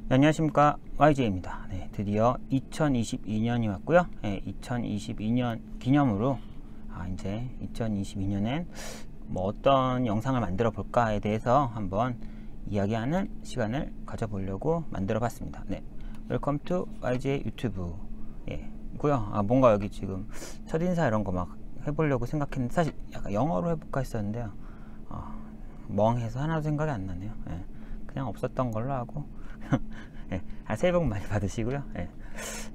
네, 안녕하십니까, YJ입니다. 네, 드디어 2022년이 왔고요. 네, 2022년 기념으로 이제 2022년엔 뭐 어떤 영상을 만들어 볼까에 대해서 한번 이야기하는 시간을 가져보려고 만들어 봤습니다. 네, 웰컴 투 YJ 유튜브 고요. 뭔가 여기 지금 첫인사 이런 거 막 해보려고 생각했는데 사실 약간 영어로 해볼까 했었는데요. 멍해서 하나도 생각이 안 나네요. 그냥 없었던 걸로 하고 새해 복 많이 받으시고요.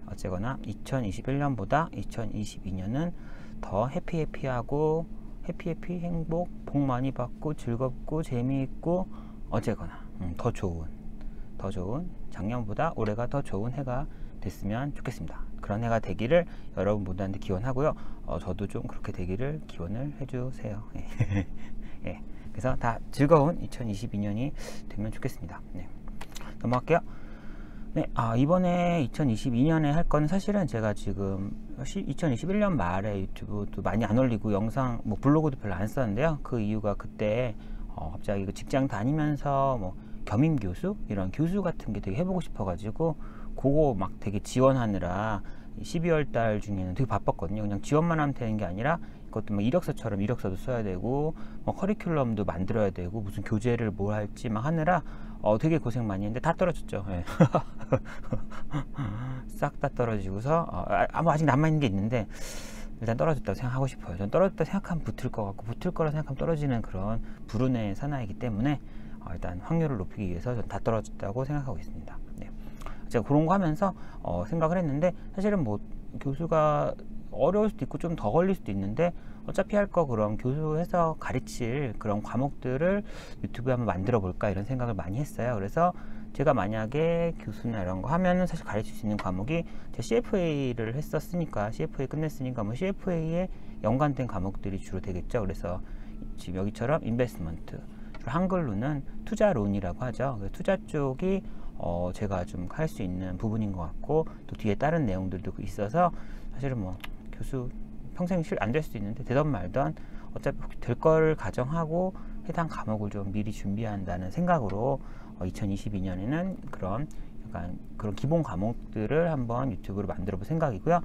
어쨌거나 2021년보다 2022년은 더 해피하고 해피 행복 복 많이 받고 즐겁고 재미있고 어쨌거나 더 좋은 작년보다 올해가 더 좋은 해가 됐으면 좋겠습니다. 그런 해가 되기를 여러분 모두한테 기원하고요. 저도 좀 그렇게 되기를 기원을 해주세요. 그래서 다 즐거운 2022년이 되면 좋겠습니다. 넘어갈게요. 이번에 2022년에 할 거는 사실은 제가 지금 2021년 말에 유튜브도 많이 안 올리고 영상, 블로그도 별로 안 썼는데요. 그 이유가 그때 갑자기 직장 다니면서 겸임 교수? 이런 교수 같은 게 되게 해보고 싶어가지고 그거 막 되게 지원하느라 12월 달 중에는 되게 바빴거든요. 그냥 지원만 하면 되는 게 아니라 그것도 이력서처럼 이력서도 써야 되고 커리큘럼도 만들어야 되고 무슨 교재를 뭘 할지 막 하느라 되게 고생 많이 했는데 다 떨어졌죠. 싹 다 떨어지고서 아직 남아있는 게 있는데 일단 떨어졌다고 생각하고 싶어요. 전 떨어졌다 생각하면 붙을 것 같고 붙을 거라 생각하면 떨어지는 그런 불운의 사나이기 때문에 일단 확률을 높이기 위해서 전 다 떨어졌다고 생각하고 있습니다. 제가 그런 거 하면서 생각을 했는데 사실은 교수가 어려울 수도 있고 좀 더 걸릴 수도 있는데 어차피 할 거 그럼 교수해서 가르칠 그런 과목들을 유튜브에 한번 만들어 볼까 이런 생각을 많이 했어요. 그래서 제가 만약에 교수나 이런 거 하면은 사실 가르칠 수 있는 과목이 제가 CFA를 했었으니까 CFA 끝냈으니까 CFA에 연관된 과목들이 주로 되겠죠. 그래서 지금 여기처럼 인베스트먼트, 한글로는 투자론이라고 하죠. 투자 쪽이 제가 좀 할 수 있는 부분인 것 같고 또 뒤에 다른 내용들도 있어서 사실은 교수 평생 안 될 수도 있는데 되던 말던 어차피 될 걸 가정하고 해당 과목을 좀 미리 준비한다는 생각으로 2022년에는 그런 기본 과목들을 한번 유튜브로 만들어 볼 생각이고요.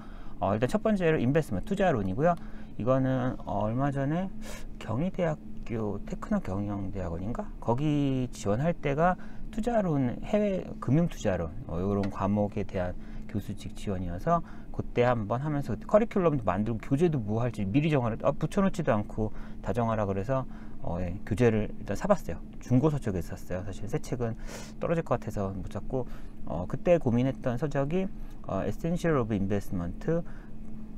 일단 첫 번째로 인베스트먼트 투자론이고요. 이거는 얼마 전에 경희대학교 테크노경영대학원인가 거기 지원할 때가 투자론, 해외 금융투자론 이런 과목에 대한 교수직 지원이어서 그때 한번 하면서 커리큘럼도 만들고 교재도 뭐 할지 미리 정하라 붙여놓지도 않고 다 정하라 그래서 교재를 일단 사봤어요. 중고서 쪽에 샀어요. 사실 새 책은 떨어질 것 같아서 못 샀고 그때 고민했던 서적이 Essential of Investment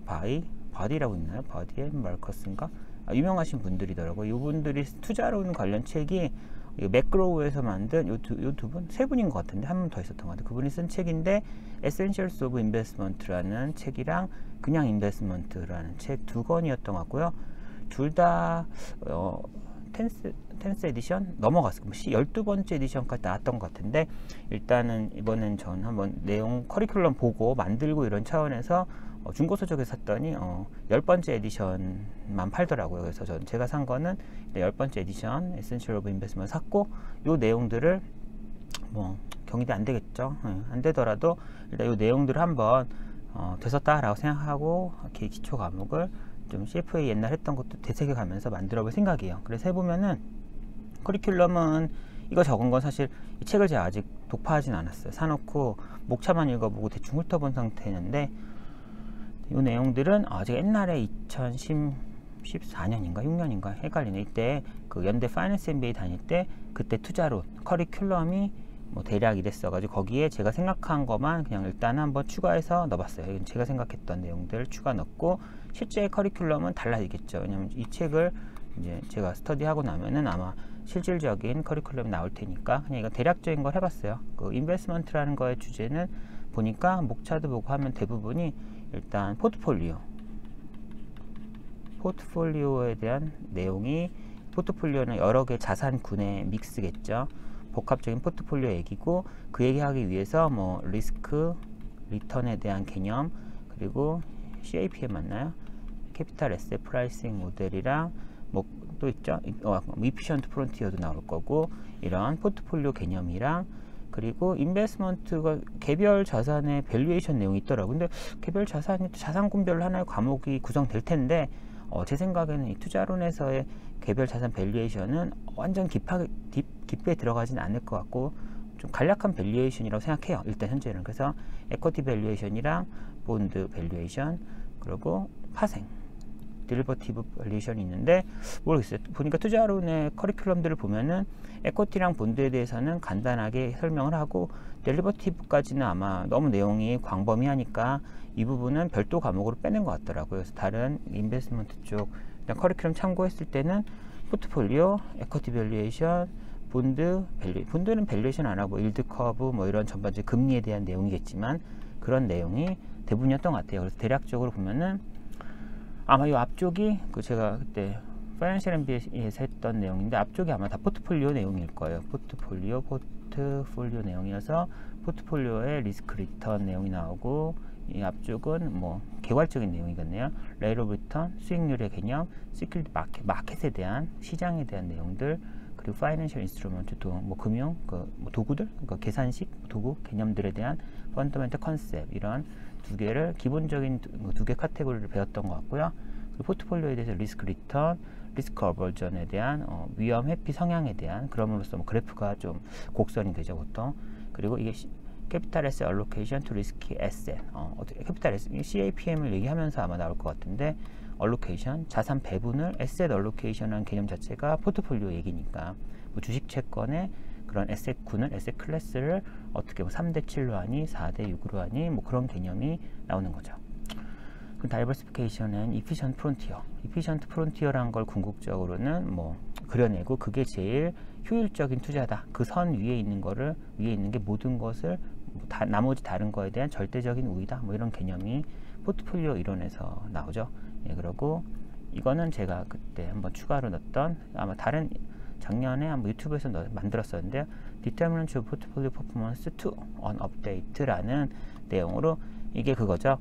바디라고 있나요? 바디 앤 마커스인가? 유명하신 분들이더라고요. 이분들이 투자론 관련 책이 맥그로우에서 만든 요 두 분? 세 분인 것 같은데 한 분 더 있었던 것 같아요. 그분이 쓴 책인데 Essentials of Investment라는 책이랑 그냥 Investment라는 책 두 권이었던 것 같고요. 둘 다 10th 에디션 넘어갔어요. 12번째 에디션까지 나왔던 것 같은데 일단은 이번엔 전 한번 내용 커리큘럼 보고 만들고 이런 차원에서 중고서적에 샀더니 10번째 에디션만 팔더라고요. 그래서 제가 산 거는 10번째 에디션 Essential of Investment 샀고 요 내용들을 경희대 안 되겠죠. 안 되더라도 일단 요 내용들을 한번 되었다라고 생각하고 이렇게 기초 과목을 좀 CFA 옛날 했던 것도 되새겨 가면서 만들어 볼 생각이에요. 그래서 해보면은 커리큘럼은 이거 적은 건 사실 이 책을 제가 아직 독파하진 않았어요. 사놓고 목차만 읽어보고 대충 훑어본 상태인데 이 내용들은 제가 옛날에 2014년인가 6년인가 헷갈리네. 이때 그 연대 파이낸스 MBA 다닐 때 그때 투자론 커리큘럼이 대략 이랬어가지고 거기에 제가 생각한 것만 그냥 일단 한번 추가해서 넣어봤어요. 제가 생각했던 내용들 추가 넣고 실제 커리큘럼은 달라지겠죠. 왜냐면 이 책을 이제 제가 스터디하고 나면은 아마 실질적인 커리큘럼이 나올 테니까 그냥 이거 대략적인 걸 해봤어요. 그 인베스트먼트라는 거의 주제는 보니까 목차도 보고 하면 대부분이 일단 포트폴리오에 대한 내용이 포트폴리오는 여러 개 자산군의 믹스겠죠. 복합적인 포트폴리오 얘기고 그 얘기하기 위해서 리스크, 리턴에 대한 개념 그리고 CAPM 맞나요? 캐피탈 에셋 프라이싱 모델이랑 또 있죠. 이피션트 프론티어도 나올 거고 이런 포트폴리오 개념이랑 그리고 인베스트먼트가 개별 자산의 밸류에이션 내용이 있더라고요. 근데 개별 자산이 자산군별 하나의 과목이 구성될 텐데 제 생각에는 이 투자론에서의 개별 자산 밸류에이션은 완전 깊게 들어가진 않을 것 같고 좀 간략한 밸류에이션이라고 생각해요. 일단 현재는. 그래서 에쿼티 밸류에이션이랑 본드 밸류에이션 그리고 파생 데리버티브 밸류에이션이 있는데 모르겠어요. 보니까 투자론의 커리큘럼들을 보면은 에쿼티랑 본드에 대해서는 간단하게 설명을 하고 데리버티브까지는 아마 너무 내용이 광범위하니까 이 부분은 별도 과목으로 빼는 것 같더라고요. 그래서 다른 인베스트먼트 쪽 커리큘럼 참고했을 때는 포트폴리오, 에쿼티 밸류에이션, 본드, 본드는 밸류에이션 안 하고 일드 커브 뭐 이런 전반적인 금리에 대한 내용이겠지만 그런 내용이 대부분이었던 것 같아요. 그래서 대략적으로 보면은 아마 이 앞쪽이 제가 그때 파이낸셜 MBA에서 했던 내용인데 앞쪽이 아마 다 포트폴리오 내용일 거예요. 포트폴리오 내용이어서 포트폴리오의 리스크 리턴 내용이 나오고 이 앞쪽은 뭐 개괄적인 내용이겠네요. 레이트 오브 리턴, 수익률의 개념, 시큐리티 마켓에 대한 시장에 대한 내용들 그리고 파이낸셜 인스트루먼트 뭐 금융 뭐 도구들 계산식 도구 개념들에 대한 펀더멘털 컨셉 이런 두 개를 기본적인 두 개 카테고리를 배웠던 것 같고요. 그리고 포트폴리오에 대해서 리스크 리턴, 리스크 어버전에 대한 위험 회피 성향에 대한 그럼으로써 뭐 그래프가 좀 곡선이 되죠 보통. 그리고 이게 캐피탈 에셋 얼로케이션 투 리스키 에셋 어떻게 캐피탈 에셋 CAPM을 얘기하면서 아마 나올 것 같은데 얼로케이션 자산 배분을 에셋 얼로케이션이라는 개념 자체가 포트폴리오 얘기니까 뭐 주식 채권의 그런 에셋군을 에셋 클래스를 어떻게 뭐 3대 7로 하니 4대 6으로 하니 뭐 그런 개념이 나오는 거죠. 그 다이버시피케이션은 이피션트 프론티어 이피션트 프론티어라는 걸 궁극적으로는 뭐 그려내고 그게 제일 효율적인 투자다. 그 선 위에 있는 거를 위에 있는 게 모든 것을 나머지 다른 거에 대한 절대적인 우위다. 뭐 이런 개념이 포트폴리오 이론에서 나오죠. 예, 그리고 이거는 제가 그때 한번 추가로 넣었던 아마 다른 작년에 한번 유튜브에서 만들었었는데요. Determinant of Portfolio Performance to on Update라는 내용으로 이게 그거죠.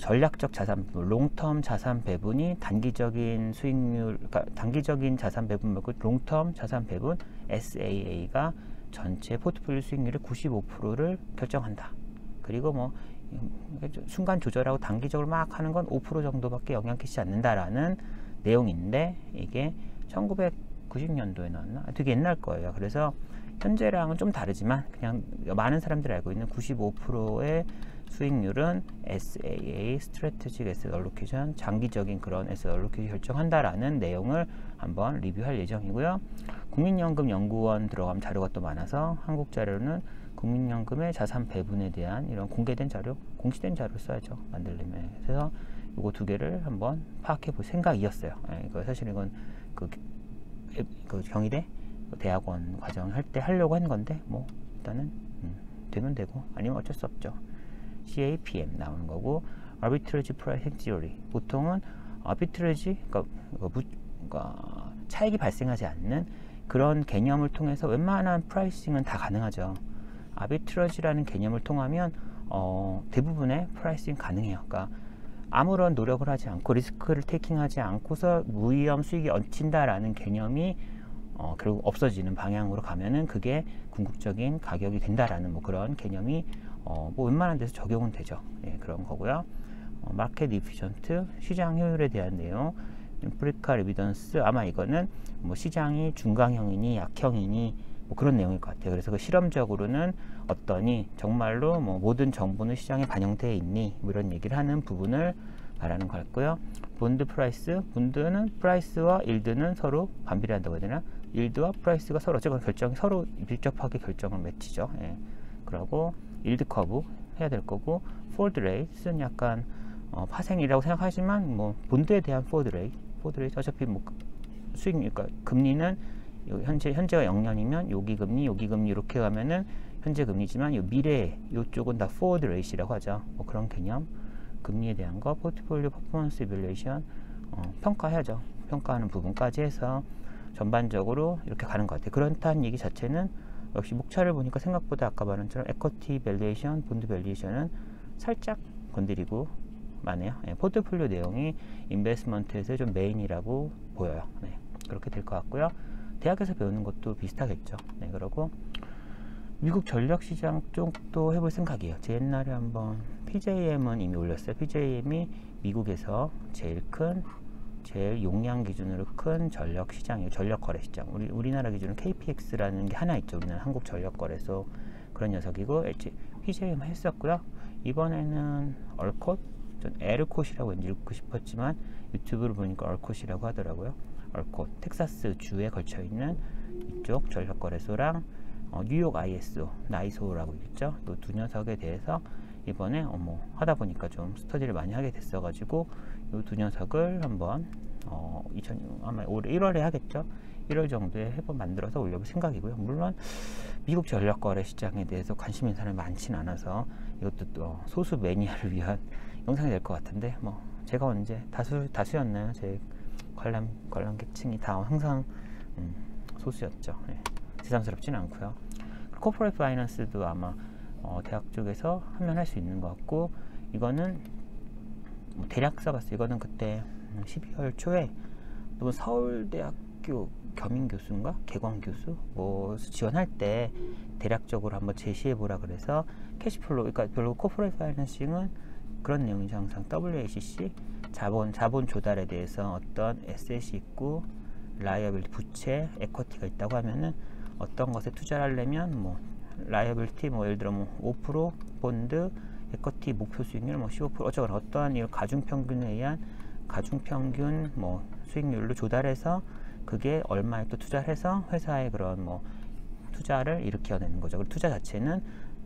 전략적 자산 배분, 롱텀 자산 배분이 단기적인 수익률, 그러니까 단기적인 자산 배분 말고 롱텀 자산 배분 SAA가 전체 포트폴리오 수익률의 95%를 결정한다. 그리고 뭐 순간 조절하고 단기적으로 막 하는 건 5% 정도밖에 영향 끼치지 않는다라는 내용인데 이게 1990년도에 나왔나? 되게 옛날 거예요. 그래서 현재랑은 좀 다르지만 그냥 많은 사람들이 알고 있는 95%의 수익률은 SAA, Strategic Asset Allocation, 장기적인 그런 Asset Allocation 결정한다라는 내용을 한번 리뷰할 예정이고요. 국민연금연구원 들어가면 자료가 또 많아서 한국 자료는 국민연금의 자산 배분에 대한 이런 공개된 자료, 공시된 자료를 써야죠. 만들려면. 그래서 이거 두 개를 한번 파악해 볼 생각이었어요. 이거 사실 이건 그 경희대 대학원 과정 할 때 하려고 한 건데 뭐 일단은 되면 되고 아니면 어쩔 수 없죠. CAPM 나오는 거고 Arbitrage Pricing Theory 보통은 Arbitrage 그러니까 차익이 발생하지 않는 그런 개념을 통해서 웬만한 프라이싱은 다 가능하죠. Arbitrage라는 개념을 통하면 대부분의 프라이싱 가능해요. 그러니까 아무런 노력을 하지 않고 리스크를 테이킹하지 않고서 무위험 수익이 얹힌다라는 개념이 결국 없어지는 방향으로 가면은 그게 궁극적인 가격이 된다라는 뭐 그런 개념이 뭐 웬만한 데서 적용은 되죠. 예, 그런 거고요. 마켓 이피션트 시장 효율에 대한 내용, 임프리칼 에비던스 아마 이거는 뭐 시장이 중강형이니 약형이니 뭐 그런 내용일 것 같아요. 그래서 그 실험적으로는 어떠니 정말로 뭐 모든 정보는 시장에 반영되어 있니 뭐 이런 얘기를 하는 부분을 말하는 것 같고요. 본드 프라이스, 본드는 프라이스와 일드는 서로 반비례한다고 해야 되나? 일드와 프라이스가 서로 어쨌거나 결정이 서로 밀접하게 결정을 맺히죠. 예. 그리고 일드 커브 해야 될 거고 포워드 레이트는 약간 파생이라고 생각하지만 뭐 본드에 대한 포워드 레이트 어차피 뭐 수익 그러니까 금리는 현재가 0년이면 여기 금리 이렇게 가면은 현재 금리지만 요 미래 요쪽은 다 포워드 레이트라고 하죠. 뭐 그런 개념 금리에 대한 거 포트폴리오 퍼포먼스 이밸루에이션 평가해야죠. 평가하는 부분까지 해서 전반적으로 이렇게 가는 것 같아요. 그렇다는 얘기 자체는 역시 목차를 보니까 생각보다 아까 말한 것처럼 에쿼티 밸류에이션, 본드 밸류에이션은 살짝 건드리고 마네요. 예, 포트폴리오 내용이 인베스트먼트에서 좀 메인이라고 보여요. 네, 그렇게 될 것 같고요. 대학에서 배우는 것도 비슷하겠죠. 네, 그러고 미국 전력시장 쪽도 해볼 생각이에요. 제 옛날에 한번 PJM은 이미 올렸어요. PJM이 미국에서 제일 용량 기준으로 큰 전력시장이에요. 전력거래시장. 우리나라 기준으로 KPX라는 게 하나 있죠. 우리나라 한국전력거래소 그런 녀석이고, PJM 했었고요. 이번에는 얼콧, 전 에르콧이라고 왠지 읽고 싶었지만 유튜브를 보니까 얼콧이라고 하더라고요. 얼콧, 텍사스 주에 걸쳐 있는 이쪽 전력거래소랑 뉴욕 ISO, 나이소라고 있죠. 또 두 녀석에 대해서 이번에 하다 보니까 좀 스터디를 많이 하게 됐어가지고 이 두 녀석을 한번 아마 올해 1월에 하겠죠. 1월 정도에 만들어서 올려볼 생각이고요. 물론 미국 전력거래 시장에 대해서 관심 있는 사람이 많지는 않아서 이것도 또 소수 매니아를 위한 영상이 될 것 같은데, 뭐 제가 언제 다수였나요? 제 관람객층이 다 항상 소수였죠. 네. 새삼스럽지는 않고요. 코퍼레이트 파이낸스도 아마 대학 쪽에서 하면 할 수 있는 것 같고, 이거는 대략 써봤어요. 이거는 그때 12월 초에 또 서울대학교 겸임교수인가 개광교수 뭐 지원할 때 대략적으로 한번 제시해보라 그래서 캐시플로우, 그러니까 별로 코퍼레이트 파이낸싱은 그런 내용이죠. 항상 WACC 자본 조달에 대해서 어떤 에셋이 있고 라이어빌티 부채 에쿼티가 있다고 하면은 어떤 것에 투자를 하려면 뭐 라이어빌티 뭐 예를 들어 뭐 5% 본드 에쿼티 목표 수익률 뭐 15% 어쩌거나 어떠한 이 가중평균에 의한 가중평균 뭐 수익률로 조달해서 그게 얼마에 또 투자를 해서 회사의 그런 뭐 투자를 일으켜내는 거죠. 그리고 투자 자체는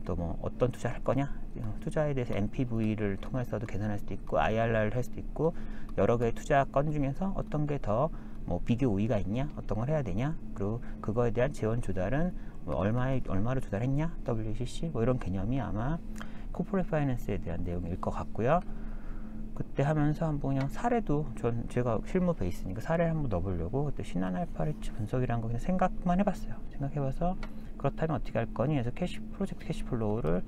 또 뭐 어떤 투자를 할 거냐, 투자에 대해서 NPV를 통해서도 계산할 수도 있고 IRR을 할 수도 있고 여러 개의 투자 건 중에서 어떤 게 더 뭐 비교 우위가 있냐, 어떤 걸 해야 되냐, 그리고 그거에 대한 재원 조달은 뭐 얼마로 조달했냐, WCC 뭐 이런 개념이 아마 코퍼레이트 파이낸스에 대한 내용일 것 같고요. 그때 하면서 한번 그냥 사례도 제가 실무 베이스니까 사례를 한번 넣어보려고 그때 신한알파 리츠 분석이라는 거 그냥 생각만 해봤어요. 생각해봐서 그렇다면 어떻게 할 거니 해서 프로젝트 캐시플로우를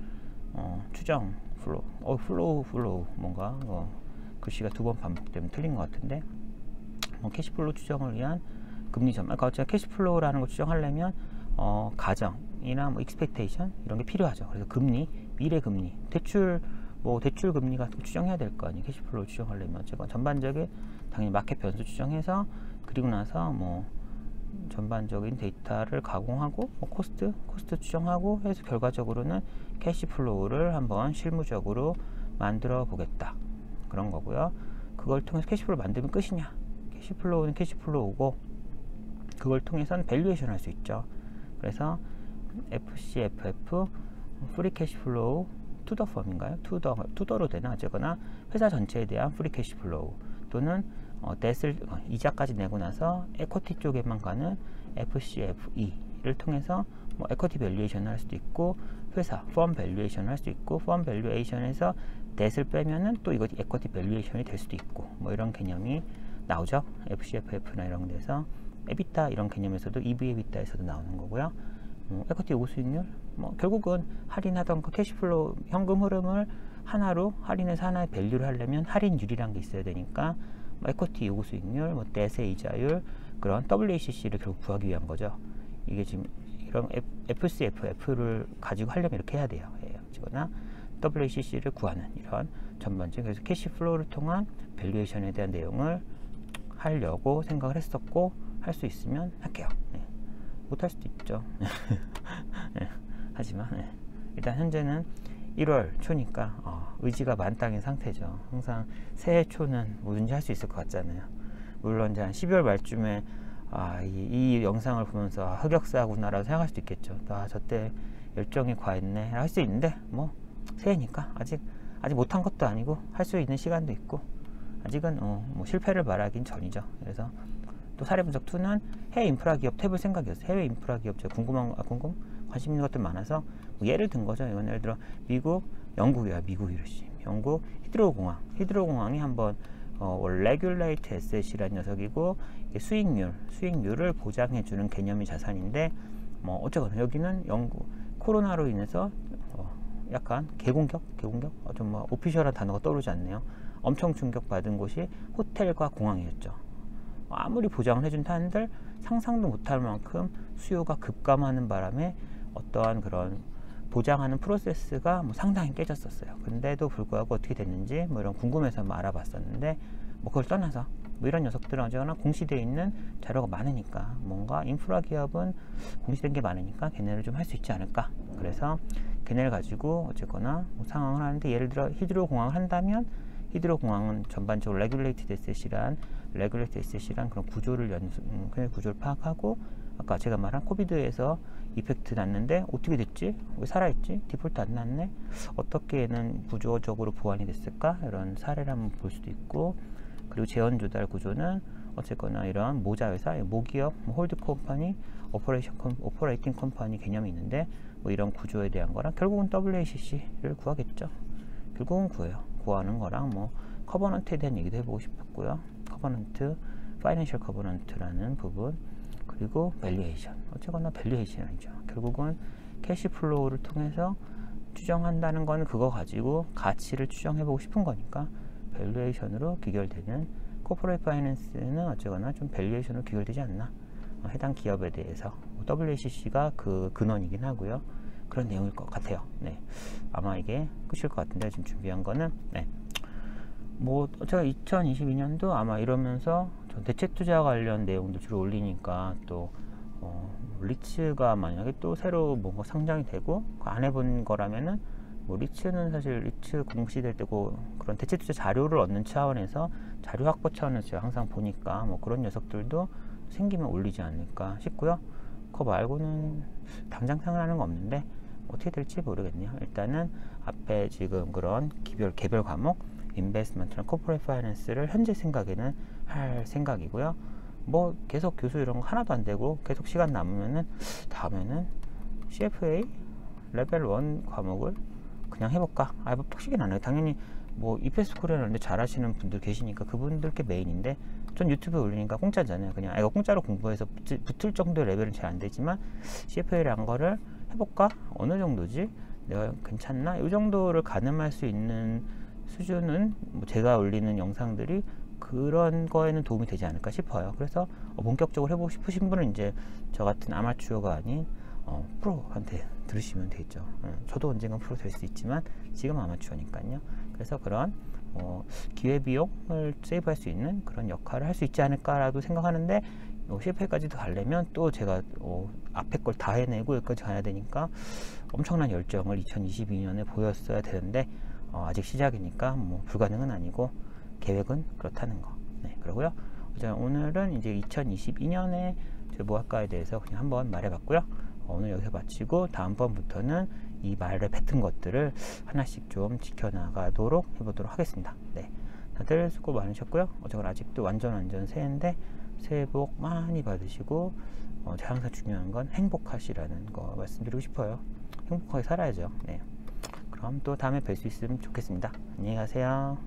추정 플로우 뭔가 글씨가 2번 반복되면 틀린 것 같은데 캐시플로우 추정을 위한 금리 전망, 그러니까 어차피 캐시플로우라는 걸 추정하려면 가정이나 뭐 익스펙테이션 이런 게 필요하죠. 그래서 금리, 미래 금리, 대출 금리 같은 거 추정해야 될 거 아니에요. 캐시플로우 추정하려면 어쨌건 전반적인 당연히 마켓 변수 추정해서 그리고 나서 뭐 전반적인 데이터를 가공하고 뭐 코스트 추정하고 해서 결과적으로는 캐시플로우를 한번 실무적으로 만들어 보겠다 그런 거고요. 그걸 통해서 캐시플로우 만들면 끝이냐? 캐시플로우는 캐시플로우고 그걸 통해서는 밸류에이션 할 수 있죠. 그래서 FCFF 프리 캐시플로우 투더 펌인가요? 투더로 되나? 어쨌거나 회사 전체에 대한 프리 캐시플로우 또는 뎃을 이자까지 내고 나서 에쿼티 쪽에만 가는 FCFE를 통해서 뭐 에쿼티 밸류에이션을 할 수도 있고 회사 펌 밸류에이션을 할 수도 있고 펌 밸류에이션에서 뎃을 빼면은 또 이거 에쿼티 밸류에이션이 될 수도 있고 뭐 이런 개념이 나오죠. FCFF나 이런 데서 에비타 이런 개념에서도 EV 에비타에서도 나오는 거고요. 에쿼티 요구 수익률 결국은 할인하던 그 캐시플로우 현금 흐름을 하나로 할인해서 하나의 밸류를 하려면 할인율이란 게 있어야 되니까 에쿼티 요구 수익률, 뎃의 이자율 그런 WACC를 결국 구하기 위한 거죠. 이게 지금 이런 FCFF를 가지고 하려면 이렇게 해야 돼요. 어쨌거나 WACC를 구하는 이런 전반적인 그래서 캐시플로우를 통한 밸류에이션에 대한 내용을 하려고 생각을 했었고 할 수 있으면 할게요. 못할 수도 있죠. 하지만 일단 현재는 1월 초니까 의지가 만땅인 상태죠. 항상 새해 초는 뭐든지 할 수 있을 것 같잖아요. 물론 이제 한 12월 말쯤에 이 영상을 보면서 흑역사구나라고 생각할 수도 있겠죠. 저때 열정이 과했네 할 수 있는데 뭐 새해니까 아직 못한 것도 아니고 할 수 있는 시간도 있고 아직은 뭐 실패를 말하긴 전이죠. 그래서 또 사례 분석 2는 해외 인프라 기업 탭을 생각이었어요. 해외 인프라 기업 제가 관심 있는 것들 많아서 뭐 예를 든 거죠. 이건 예를 들어 영국이야. 미국 이러시. 영국 히드로공항이 한번 레귤레이트 에셋이라는 녀석이고 수익률을 보장해 주는 개념의 자산인데 뭐 어쨌거나 여기는 영국 코로나로 인해서 약간 개공격 좀 뭐 오피셜한 단어가 떠오르지 않네요. 엄청 충격받은 곳이 호텔과 공항이었죠. 아무리 보장을 해준다 한들 상상도 못할 만큼 수요가 급감하는 바람에 어떠한 그런 보장하는 프로세스가 뭐 상당히 깨졌었어요. 근데도 불구하고 어떻게 됐는지 뭐 이런 궁금해서 뭐 알아봤었는데, 뭐 그걸 떠나서 뭐 이런 녀석들은 어쨌거나 공시되어 있는 자료가 많으니까, 뭔가 인프라 기업은 공시된 게 많으니까 걔네를 좀 할 수 있지 않을까. 그래서 걔네를 가지고 어쨌거나 뭐 상황을 하는데, 예를 들어 히드로 공항을 한다면 히드로 공항은 전반적으로 레귤레이티드 에셋이란 그런 구조를 구조를 파악하고, 아까 제가 말한 코비드에서 이펙트 났는데 어떻게 됐지? 왜 살아있지? 디폴트 안 났네? 어떻게 얘는 구조적으로 보완이 됐을까? 이런 사례를 한번 볼 수도 있고, 그리고 재원 조달 구조는 어쨌거나 이런 모자 회사, 모기업, 홀드 컴퍼니, 오퍼레이팅 컴퍼니 개념이 있는데, 뭐 이런 구조에 대한 거랑 결국은 WACC를 구하겠죠. 결국은 구하는 거랑 뭐 커버넌트에 대한 얘기도 해보고 싶었고요. 커버넌트, 파이낸셜 커버넌트라는 부분, 그리고 밸류에이션. 어쨌거나 밸류에이션이죠. 결국은 캐시 플로우를 통해서 추정한다는 거는 그거 가지고 가치를 추정해보고 싶은 거니까 밸류에이션으로 귀결되는, 코퍼레이트 파이낸스는 어쨌거나 좀 밸류에이션으로 귀결되지 않나. 해당 기업에 대해서 WACC가 그 근원이긴 하고요. 그런 내용일 것 같아요. 네, 아마 이게 끝일 것 같은데, 지금 준비한 거는 뭐 제가 2022년도 아마 이러면서 대책 투자 관련 내용들 주로 올리니까, 또 리츠가 만약에 또 새로 뭔가 상장이 되고 안 해본 거라면은, 뭐 리츠는 사실 리츠 공시될 때고 그런 대책 투자 자료를 얻는 차원에서, 자료 확보 차원에서 제가 항상 보니까 뭐 그런 녀석들도 생기면 올리지 않을까 싶고요. 그거 말고는 당장 생각나는 거 없는데 어떻게 될지 모르겠네요. 일단은 앞에 지금 그런 개별 과목 인베스트먼트나 코퍼레이트 파이낸스를 현재 생각에는 할 생각이고요. 뭐 계속 교수 이런 거 하나도 안 되고 계속 시간 남으면은 다음에는 CFA 레벨 1 과목을 그냥 해볼까? 뭐 빡시긴 안 해요. 당연히 뭐 EPS 코리아는데 잘하시는 분들 계시니까 그분들께 메인인데, 전 유튜브에 올리니까 공짜잖아요. 그냥 이거 공짜로 공부해서 붙을 정도의 레벨은 잘 안 되지만 CFA라는 거를 해볼까? 어느 정도지? 내가 괜찮나? 이 정도를 가늠할 수 있는 수준은 뭐 제가 올리는 영상들이 그런 거에는 도움이 되지 않을까 싶어요. 그래서 본격적으로 해보고 싶으신 분은 이제 저 같은 아마추어가 아닌 프로한테 들으시면 되겠죠. 저도 언젠간 프로 될 수 있지만 지금 아마추어니까요. 그래서 그런 기회비용을 세이브할 수 있는 그런 역할을 할 수 있지 않을까라도 생각하는데, CFA까지도 가려면 또 제가 앞에 걸 다 해내고 여기까지 가야 되니까 엄청난 열정을 2022년에 보였어야 되는데, 아직 시작이니까 뭐 불가능은 아니고 계획은 그렇다는 거. 네, 그러고요. 오늘은 이제 2022년에 뭐 할까에 대해서 그냥 한번 말해봤고요. 오늘 여기서 마치고 다음번부터는 이 말을 뱉은 것들을 하나씩 좀 지켜나가도록 해보도록 하겠습니다. 네, 다들 수고 많으셨고요. 어쨌거나 아직도 완전 새해인데 새해 복 많이 받으시고, 항상 중요한 건 행복하시라는 거 말씀드리고 싶어요. 행복하게 살아야죠. 네, 그럼 또 다음에 뵐 수 있으면 좋겠습니다. 안녕히 가세요.